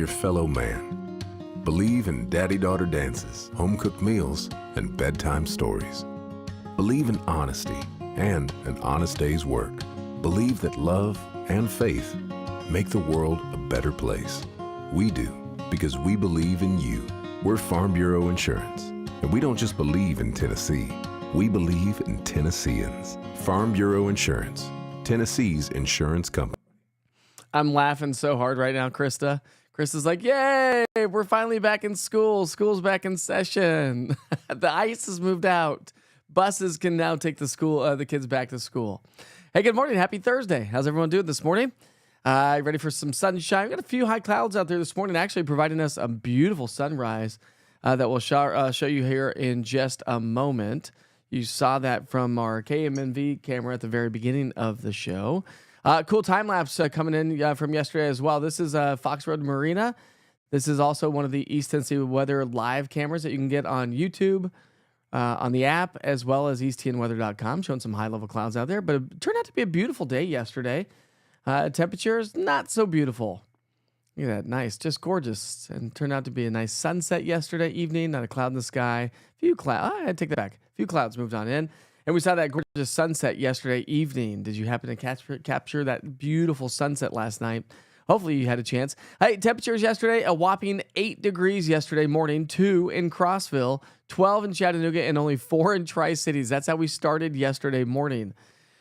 your fellow man. Believe in daddy-daughter dances, home-cooked meals, and bedtime stories. Believe in honesty and an honest day's work. Believe that love and faith make the world a better place. We do, because we believe in you. We're Farm Bureau Insurance, and we don't just believe in Tennessee. We believe in Tennesseans. Farm Bureau Insurance, Tennessee's insurance company. I'm laughing so hard right now, Krista. Krista's like, yay, we're finally back in school. School's back in session. The ice has moved out. Buses can now take the kids back to school. Hey, good morning. Happy Thursday. How's everyone doing this morning? Ready for some sunshine? We got a few high clouds out there this morning, actually providing us a beautiful sunrise that we'll show you here in just a moment. You saw that from our KMNV camera at the very beginning of the show. Cool time lapse coming in from yesterday as well. This is Fox Road Marina. This is also one of the East Tennessee Weather live cameras that you can get on YouTube, on the app, as well as eastTNweather.com, showing some high-level clouds out there. But it turned out to be a beautiful day yesterday. Temperatures, not so beautiful. Look at that, nice, just gorgeous. And turned out to be a nice sunset yesterday evening, not a cloud in the sky. Few clouds, I take that back. A few clouds moved on in. And we saw that gorgeous sunset yesterday evening. Did you happen to capture that beautiful sunset last night? Hopefully you had a chance. Hey, temperatures yesterday, a whopping 8 degrees yesterday morning, 2 in Crossville, 12 in Chattanooga, and only 4 in Tri-Cities. That's how we started yesterday morning.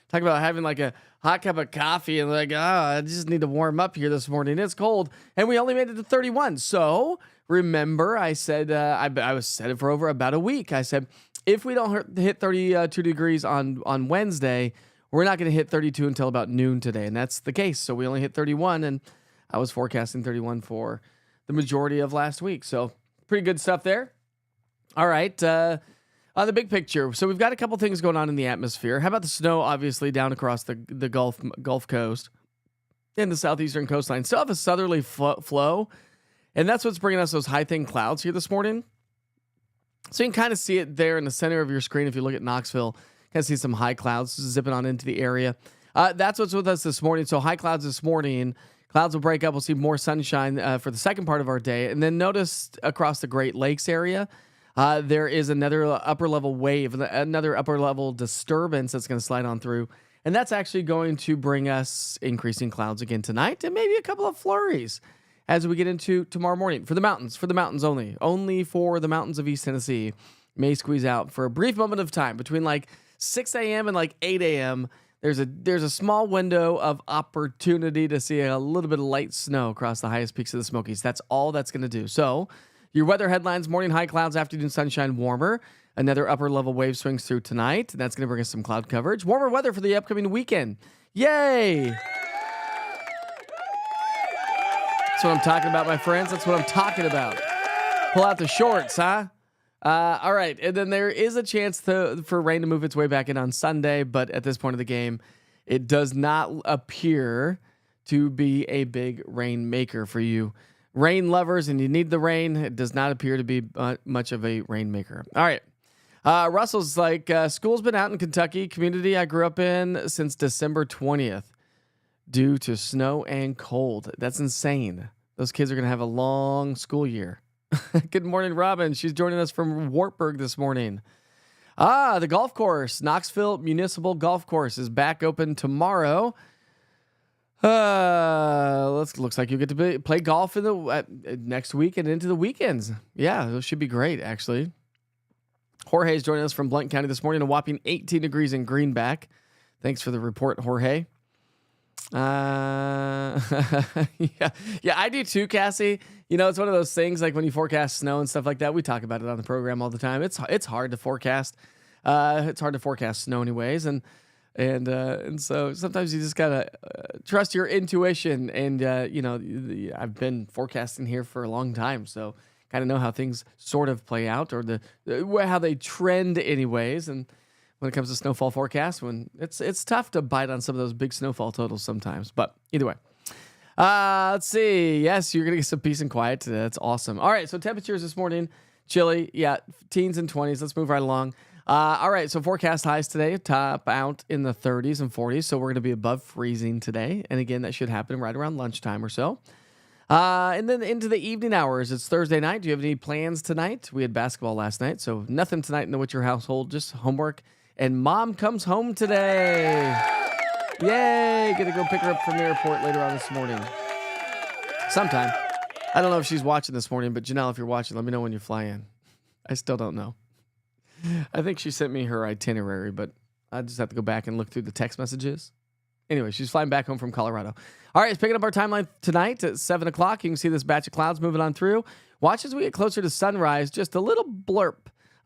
Talk about having like a hot cup of coffee and like, I just need to warm up here this morning. It's cold. And we only made it to 31. So remember, I said, I was set it for over about a week. I said, if we don't hit 32 degrees on Wednesday, we're not going to hit 32 until about noon today. And that's the case. So we only hit 31, and I was forecasting 31 for the majority of last week. So pretty good stuff there. All right. On the big picture, so we've got a couple things going on in the atmosphere. How about the snow, obviously, down across the Gulf Coast and the southeastern coastline? Still have a southerly flow, and that's what's bringing us those high thin clouds here this morning. So you can kind of see it there in the center of your screen. If you look at Knoxville, kind of see some high clouds zipping on into the area. That's what's with us this morning. So high clouds this morning. Clouds will break up. We'll see more sunshine for the second part of our day. And then notice across the Great Lakes area, there is another upper level wave, another upper level disturbance that's going to slide on through. And that's actually going to bring us increasing clouds again tonight and maybe a couple of flurries as we get into tomorrow morning for the mountains only for the mountains of East Tennessee. May squeeze out for a brief moment of time between like 6 a.m. and like 8 a.m. There's a small window of opportunity to see a little bit of light snow across the highest peaks of the Smokies. That's all that's going to do. So your weather headlines: morning high clouds, afternoon sunshine, warmer. Another upper level wave swings through tonight. That's going to bring us some cloud coverage. Warmer weather for the upcoming weekend. Yay! That's what I'm talking about, my friends. That's what I'm talking about. Pull out the shorts, huh? All right. And then there is a chance for rain to move its way back in on Sunday, but at this point of the game, it does not appear to be a big rain maker for you rain lovers, and you need the rain. It does not appear to be much of a rain maker. All right. Russell's like, school's been out in Kentucky, community I grew up in since December 20th. Due to snow and cold. That's insane. Those kids are going to have a long school year. Good morning, Robin. She's joining us from Wartburg this morning. The golf course, Knoxville Municipal Golf Course, is back open tomorrow. Looks like you get to play golf in the next week and into the weekends. Yeah, it should be great, actually. Jorge is joining us from Blount County this morning, a whopping 18 degrees in Greenback. Thanks for the report, Jorge. Yeah, I do too, Cassie. You know, it's one of those things like when you forecast snow and stuff like that. We talk about it on the program all the time. It's hard to forecast. It's hard to forecast snow anyways, and so sometimes you just gotta trust your intuition. And I've been forecasting here for a long time, so kind of know how things sort of play out, or how they trend anyways. And when it comes to snowfall forecast, when it's tough to bite on some of those big snowfall totals sometimes. But either way, let's see. Yes, you're gonna get some peace and quiet today. That's awesome. All right, so temperatures this morning, chilly. Yeah, teens and 20s. Let's move right along. All right, so forecast highs today, top out in the 30s and 40s. So we're gonna be above freezing today, and again, that should happen right around lunchtime or so. And then into the evening hours, it's Thursday night. Do you have any plans tonight? We had basketball last night, so nothing tonight in the Witcher household, just homework. And mom comes home today. Yay! Gonna go pick her up from the airport later on this morning. Sometime. I don't know if she's watching this morning, but Janelle, if you're watching, let me know when you fly in. I still don't know. I think she sent me her itinerary, but I just have to go back and look through the text messages. Anyway, she's flying back home from Colorado. All right, it's picking up our timeline tonight at 7 o'clock. You can see this batch of clouds moving on through. Watch as we get closer to sunrise, just a little blurb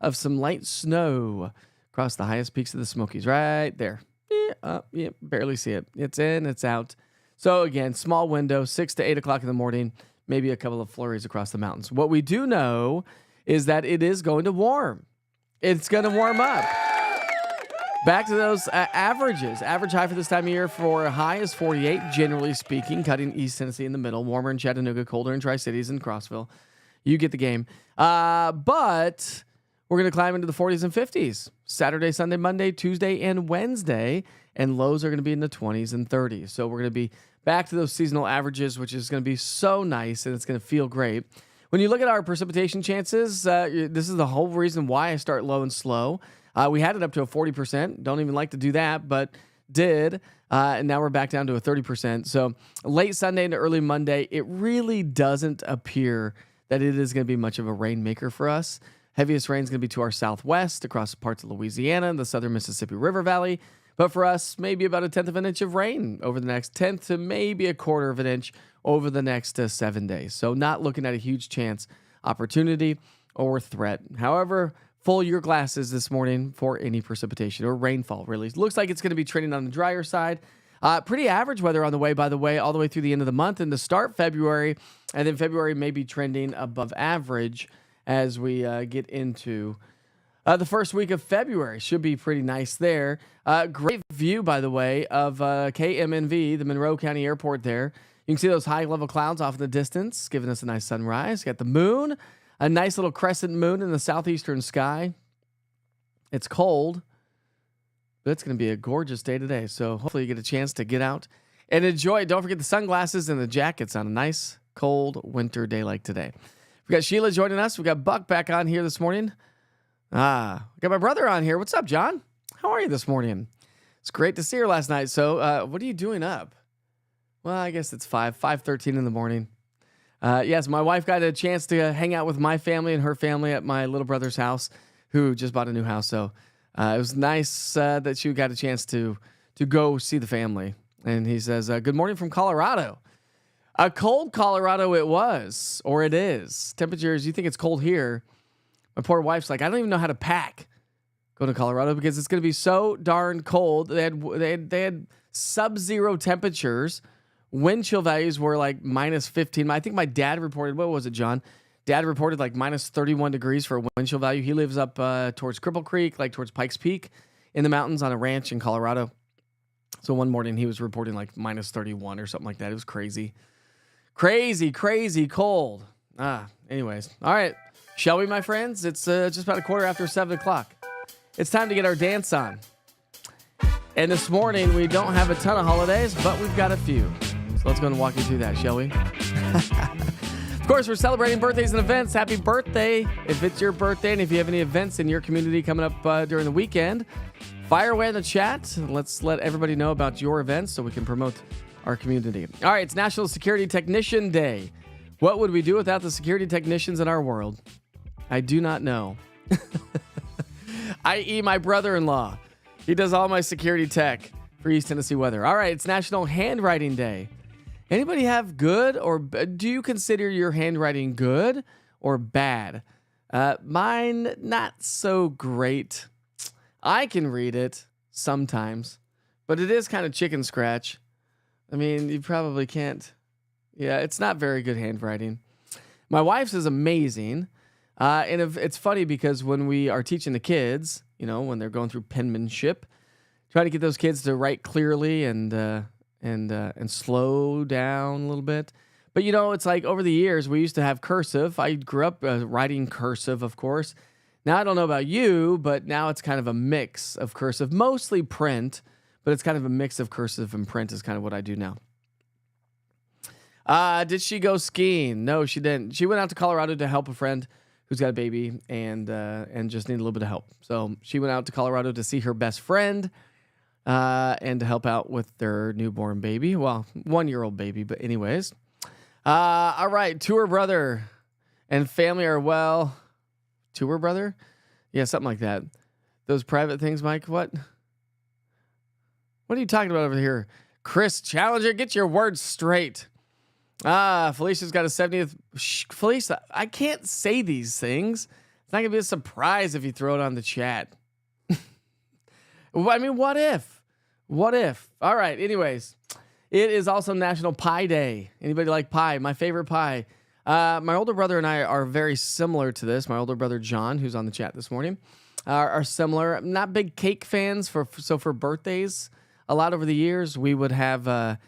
of some light snow across the highest peaks of the Smokies right there. Yeah, barely see it. It's in, it's out. So again, small window, 6 to 8 o'clock in the morning, maybe a couple of flurries across the mountains. What we do know is that it is going to warm. It's going to warm up. Back to those averages. Average high for this time of year for a high is 48, generally speaking, cutting East Tennessee in the middle. Warmer in Chattanooga, colder in Tri-Cities and Crossville. You get the game. But we're going to climb into the 40s and 50s. Saturday, Sunday, Monday, Tuesday, and Wednesday. And lows are going to be in the 20s and 30s. So we're going to be back to those seasonal averages, which is going to be so nice, and it's going to feel great. When you look at our precipitation chances, this is the whole reason why I start low and slow. We had it up to a 40%. Don't even like to do that, but did. And now we're back down to a 30%. So late Sunday into early Monday, it really doesn't appear that it is going to be much of a rainmaker for us. Heaviest rain is going to be to our southwest, across parts of Louisiana and the southern Mississippi River Valley. But for us, maybe about 1/10 of an inch of rain over the next 10th to maybe 1/4 of an inch over the next 7 days. So not looking at a huge chance, opportunity, or threat. However, full your glasses this morning for any precipitation or rainfall, really. Looks like it's going to be trending on the drier side. Pretty average weather on the way, by the way, all the way through the end of the month and to start February. And then February may be trending above average as we get into the first week of February. Should be pretty nice there. Great view, by the way, of KMNV, the Monroe County Airport there. You can see those high-level clouds off in the distance, giving us a nice sunrise. Got the moon, a nice little crescent moon in the southeastern sky. It's cold, but it's going to be a gorgeous day today. So hopefully you get a chance to get out and enjoy it. Don't forget the sunglasses and the jackets on a nice, cold winter day like today. We've got Sheila joining us. We've got Buck back on here this morning. Got my brother on here. What's up, John? How are you this morning? It's great to see her last night. So what are you doing up? Well, I guess it's 5:13 in the morning. Yes, my wife got a chance to hang out with my family and her family at my little brother's house, who just bought a new house. So it was nice that she got a chance to go see the family. And he says, good morning from Colorado. A cold Colorado it was, or it is. Temperatures, you think it's cold here. My poor wife's like, I don't even know how to pack going to Colorado because it's going to be so darn cold. They had sub-zero temperatures. Wind chill values were like minus 15. I think my dad reported, what was it, John? Dad reported like minus 31 degrees for a wind chill value. He lives up towards Cripple Creek, like towards Pikes Peak in the mountains on a ranch in Colorado. So one morning he was reporting like minus 31 or something like that. It was crazy. Crazy cold. Anyways. All right. Shall we, my friends? It's just about 7:15. It's time to get our dance on. And this morning, we don't have a ton of holidays, but we've got a few. So let's go and walk you through that, shall we? Of course, we're celebrating birthdays and events. Happy birthday if it's your birthday. And if you have any events in your community coming up during the weekend, fire away in the chat. Let's let everybody know about your events so we can promote our community. All right, it's National Security Technician Day. What would we do without the security technicians in our world? I do not know. I.e. my brother-in-law. He does all my security tech for East Tennessee Weather. All right, it's National Handwriting Day. Anybody have good or do you consider your handwriting good or bad? Mine, not so great. I can read it sometimes, but it is kind of chicken scratch. I mean, you probably can't. Yeah, it's not very good handwriting. My wife's is amazing. And it's funny because when we are teaching the kids, you know, when they're going through penmanship, try to get those kids to write clearly and slow down a little bit. But, you know, it's like over the years, we used to have cursive. I grew up writing cursive, of course. Now, I don't know about you, but now it's kind of a mix of cursive, mostly print, but it's kind of a mix of cursive and print is kind of what I do now. Did she go skiing? No, she didn't. She went out to Colorado to help a friend who's got a baby and just needed a little bit of help. So she went out to Colorado to see her best friend and to help out with their newborn baby. Well, 1-year-old baby, but anyways. All right, to her brother and family are well. To her brother? Yeah, something like that. Those private things, Mike, what? What are you talking about over here? Chris Challenger, get your words straight. Felicia's got a 70th. Felicia, I can't say these things. It's not going to be a surprise if you throw it on the chat. I mean, what if? What if? All right, anyways. It is also National Pie Day. Anybody like pie? My favorite pie. My older brother and I are very similar to this. My older brother, John, who's on the chat this morning, are similar. Not big cake fans, so for birthdays, a lot over the years, we would have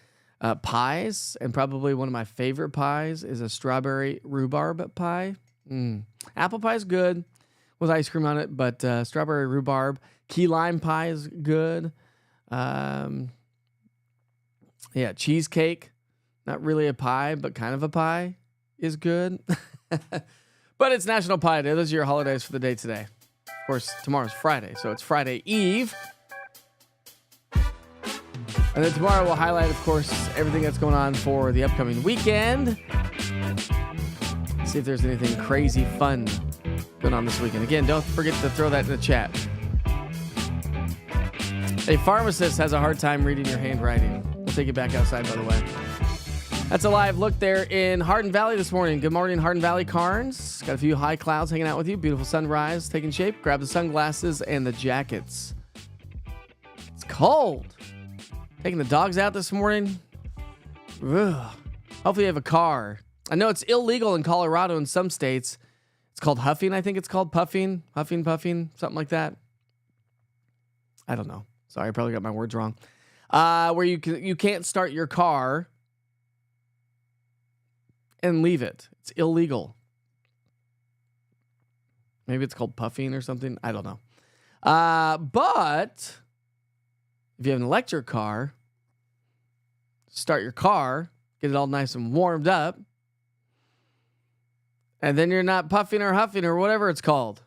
pies, and probably one of my favorite pies is a strawberry rhubarb pie. Apple pie is good with ice cream on it, but strawberry rhubarb, key lime pie is good. Yeah, cheesecake, not really a pie, but kind of a pie is good. But it's National Pie Day. Those are your holidays for the day today. Of course, tomorrow's Friday, so it's Friday Eve. And then tomorrow we'll highlight, of course, everything that's going on for the upcoming weekend. See if there's anything crazy fun going on this weekend. Again, don't forget to throw that in the chat. A pharmacist has a hard time reading your handwriting. We'll take it back outside, by the way. That's a live look there in Hardin Valley this morning. Good morning, Hardin Valley, Carnes. Got a few high clouds hanging out with you. Beautiful sunrise taking shape. Grab the sunglasses and the jackets. It's cold. Taking the dogs out this morning. Ugh. Hopefully you have a car. I know it's illegal in Colorado in some states. It's called huffing, I think it's called. Puffing, puffing, something like that. I don't know. Sorry, I probably got my words wrong. Where you can't start your car and leave it. It's illegal. Maybe it's called puffing or something. I don't know. But if you have an electric car, start your car, get it all nice and warmed up, and then you're not puffing or huffing or whatever it's called.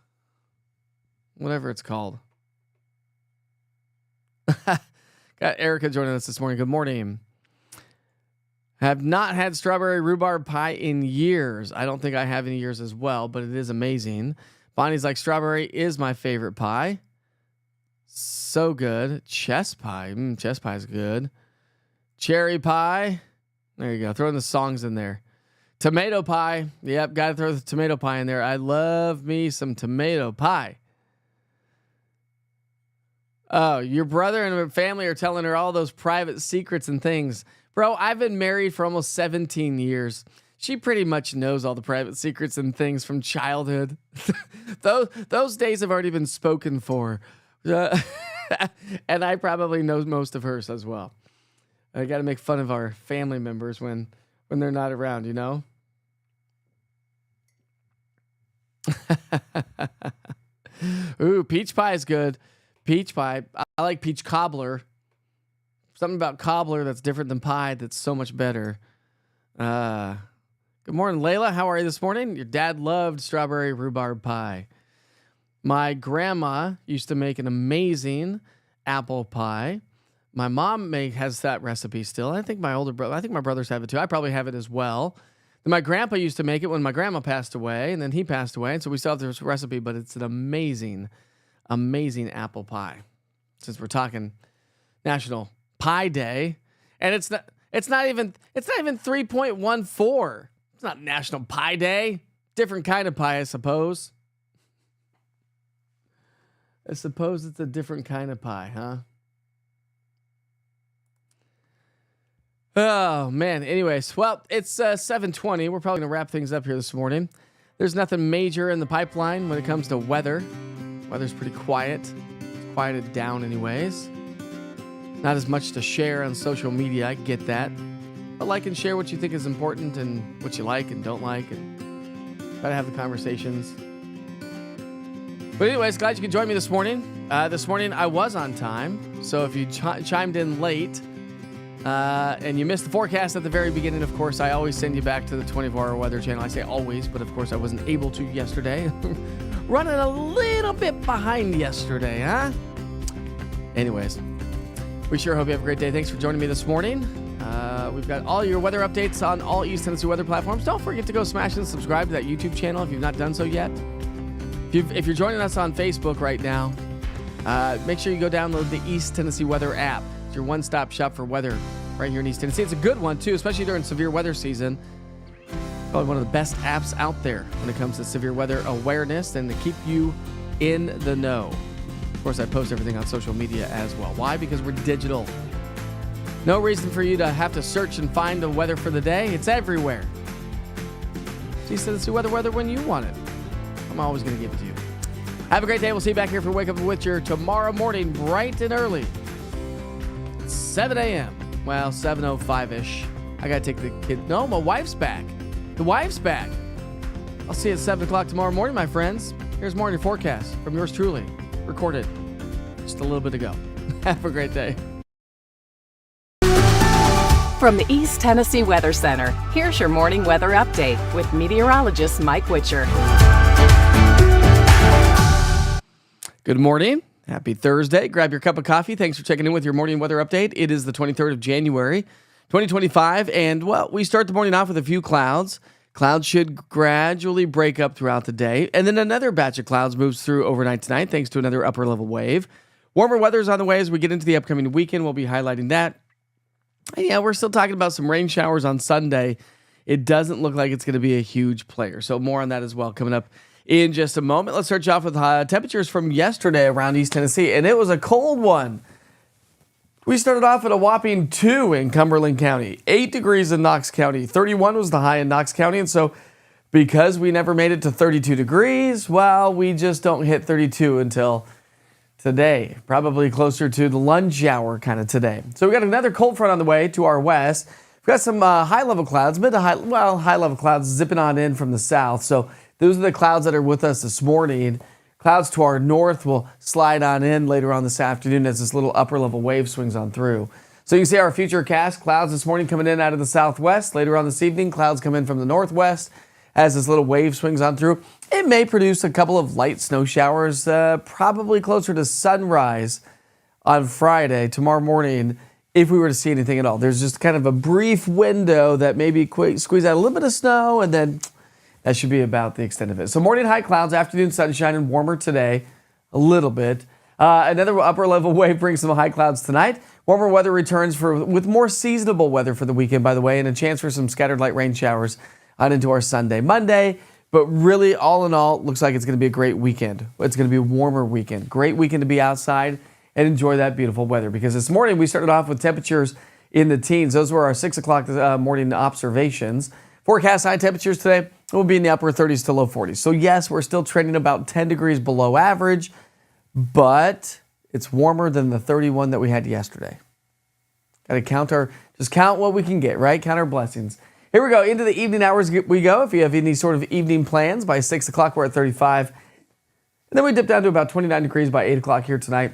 Whatever it's called. Got Erica joining us this morning. Good morning. Have not had strawberry rhubarb pie in years. I don't think I have any years as well, but it is amazing. Bonnie's like, strawberry is my favorite pie. So good. Chess pie. Chess pie is good. Cherry pie. There you go. Throwing the songs in there. Tomato pie. Yep, got to throw the tomato pie in there. I love me some tomato pie. Oh, your brother and her family are telling her all those private secrets and things. Bro, I've been married for almost 17 years. She pretty much knows all the private secrets and things from childhood. Those days have already been spoken for. And I probably know most of hers as well. I got to make fun of our family members when they're not around, you know? Ooh, peach pie is good. Peach pie. I like peach cobbler. Something about cobbler that's different than pie that's so much better. Good morning, Layla. How are you this morning? Your dad loved strawberry rhubarb pie. My grandma used to make an amazing apple pie. My mom has that recipe still. I think my brothers have it too. I probably have it as well. Then my grandpa used to make it when my grandma passed away, and then he passed away. And so we still have this recipe, but it's an amazing apple pie. Since we're talking National Pie Day, and it's not even 3.14. It's not National Pie Day. Different kind of pie, I suppose. I suppose it's a different kind of pie, huh? Oh, man. Anyways, well, it's 7:20. We're probably going to wrap things up here this morning. There's nothing major in the pipeline when it comes to weather. Weather's pretty quiet. It's quieted down anyways. Not as much to share on social media. I get that. But like and share what you think is important and what you like and don't like. And try to have the conversations. But anyways, glad you could join me this morning. This morning I was on time. So if you chimed in late, and you missed the forecast at the very beginning, of course, I always send you back to the 24-hour weather channel. I say always, but of course I wasn't able to yesterday. Running a little bit behind yesterday, huh? Anyways, we sure hope you have a great day. Thanks for joining me this morning. We've got all your weather updates on all East Tennessee weather platforms. Don't forget to go smash and subscribe to that YouTube channel if you've not done so yet. If you're joining us on Facebook right now, make sure you go download the East Tennessee Weather app. It's your one-stop shop for weather right here in East Tennessee. It's a good one, too, especially during severe weather season. Probably one of the best apps out there when it comes to severe weather awareness and to keep you in the know. Of course, I post everything on social media as well. Why? Because we're digital. No reason for you to have to search and find the weather for the day. It's everywhere. So East Tennessee weather when you want it. I'm always going to give it to you. Have a great day. We'll see you back here for Wake Up with You tomorrow morning, bright and early. 7 a.m. Well, 7:05-ish. I got to take the kid. No, my wife's back. The wife's back. I'll see you at 7 o'clock tomorrow morning, my friends. Here's more on your forecast from yours truly. Recorded just a little bit ago. Have a great day. From the East Tennessee Weather Center, here's your morning weather update with meteorologist Mike Witcher. Good morning. Happy Thursday. Grab your cup of coffee. Thanks for checking in with your morning weather update. It is the 23rd of January, 2025. And, well, we start the morning off with a few clouds. Clouds should gradually break up throughout the day. And then another batch of clouds moves through overnight tonight thanks to another upper level wave. Warmer weather is on the way as we get into the upcoming weekend. We'll be highlighting that. And yeah, we're still talking about some rain showers on Sunday. It doesn't look like it's going to be a huge player. So more on that as well coming up in just a moment. Let's start off with temperatures from yesterday around East Tennessee. And it was a cold one. We started off at a whopping 2 in Cumberland County, 8 degrees in Knox County, 31 was the high in Knox County. And so because we never made it to 32 degrees, well, we just don't hit 32 until today, probably closer to the lunch hour kind of today. So we got another cold front on the way to our west. We've got some high-level clouds, high-level clouds zipping on in from the south. So those are the clouds that are with us this morning. Clouds to our north will slide on in later on this afternoon as this little upper-level wave swings on through. So you can see our futurecast clouds this morning coming in out of the southwest. Later on this evening, clouds come in from the northwest as this little wave swings on through. It may produce a couple of light snow showers, probably closer to sunrise on Friday, tomorrow morning, if we were to see anything at all. There's just kind of a brief window that maybe squeeze out a little bit of snow, and then that should be about the extent of it. So morning high clouds, afternoon sunshine, and warmer today a little bit. Another upper level wave brings some high clouds tonight. Warmer weather returns with more seasonable weather for the weekend, by the way, and a chance for some scattered light rain showers on into our Sunday, Monday. But really, all in all, looks like it's going to be a great weekend. It's going to be a warmer weekend. Great weekend to be outside and enjoy that beautiful weather. Because this morning, we started off with temperatures in the teens. Those were our 6 o'clock morning observations. Forecast high temperatures today will be in the upper 30s to low 40s. So yes, we're still trending about 10 degrees below average, but it's warmer than the 31 that we had yesterday. Got to just count what we can get, right? Count our blessings. Here we go. Into the evening hours we go. If you have any sort of evening plans, by 6 o'clock, we're at 35. And then we dip down to about 29 degrees by 8 o'clock here tonight.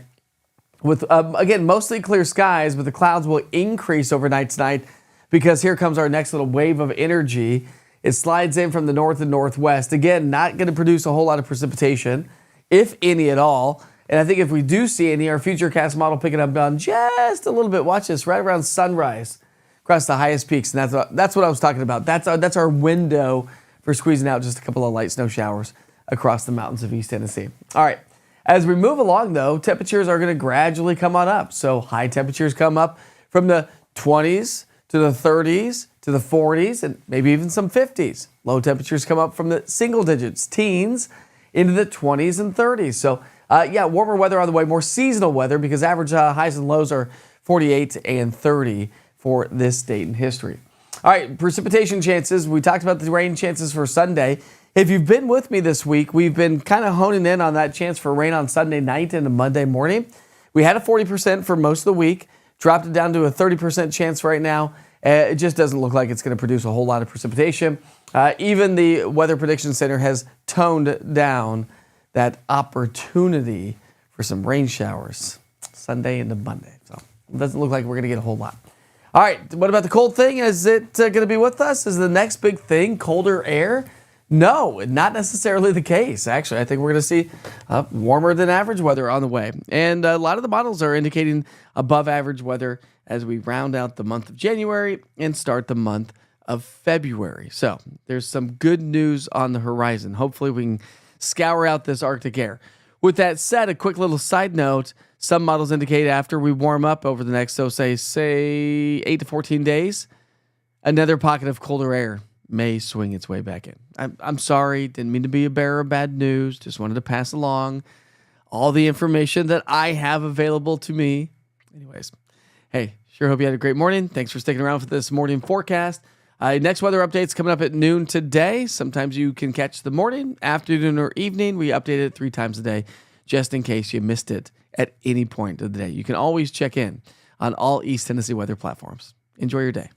With, again, mostly clear skies, but the clouds will increase overnight tonight because here comes our next little wave of energy. It slides in from the north and northwest. Again, not going to produce a whole lot of precipitation, if any at all. And I think if we do see any, our futurecast model picking up on just a little bit. Watch this, right around sunrise across the highest peaks. And that's what I was talking about. That's our window for squeezing out just a couple of light snow showers across the mountains of East Tennessee. All right. As we move along, though, temperatures are going to gradually come on up. So high temperatures come up from the 20s to the 30s to the 40s and maybe even some 50s. Low temperatures come up from the single digits, teens, into the 20s and 30s. So, warmer weather on the way, more seasonal weather because average highs and lows are 48 and 30 for this date in history. All right, precipitation chances. We talked about the rain chances for Sunday. If you've been with me this week, we've been kind of honing in on that chance for rain on Sunday night and Monday morning. We had a 40% for most of the week, dropped it down to a 30% chance right now. It just doesn't look like it's going to produce a whole lot of precipitation. Even the Weather Prediction Center has toned down that opportunity for some rain showers Sunday into Monday. So it doesn't look like we're going to get a whole lot. All right, what about the cold thing? Is it going to be with us? Is the next big thing colder air? No, not necessarily the case. Actually, I think we're going to see warmer than average weather on the way. And a lot of the models are indicating above average weather as we round out the month of January and start the month of February. So there's some good news on the horizon. Hopefully we can scour out this Arctic air. With that said, a quick little side note, some models indicate after we warm up over the next, say 8 to 14 days, another pocket of colder air may swing its way back in. I'm sorry, didn't mean to be a bearer of bad news. Just wanted to pass along all the information that I have available to me. Anyways, hey, sure hope you had a great morning. Thanks for sticking around for this morning forecast. Next weather update's coming up at noon today. Sometimes you can catch the morning, afternoon, or evening. We update it 3 times a day just in case you missed it at any point of the day. You can always check in on all East Tennessee weather platforms. Enjoy your day.